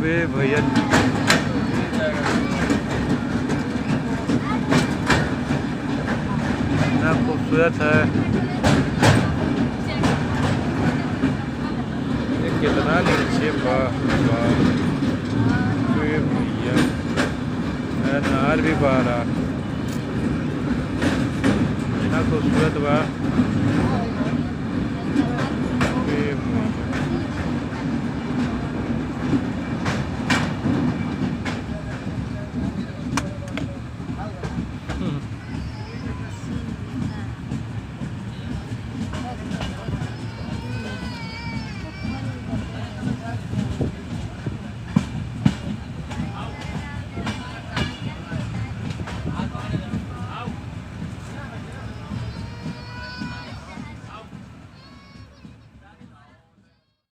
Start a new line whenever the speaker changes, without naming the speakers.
वे भैया इतना खूबसूरत है, ये कितना नीचे वे भैया नार भी पा रहा, इतना खूबसूरत बा।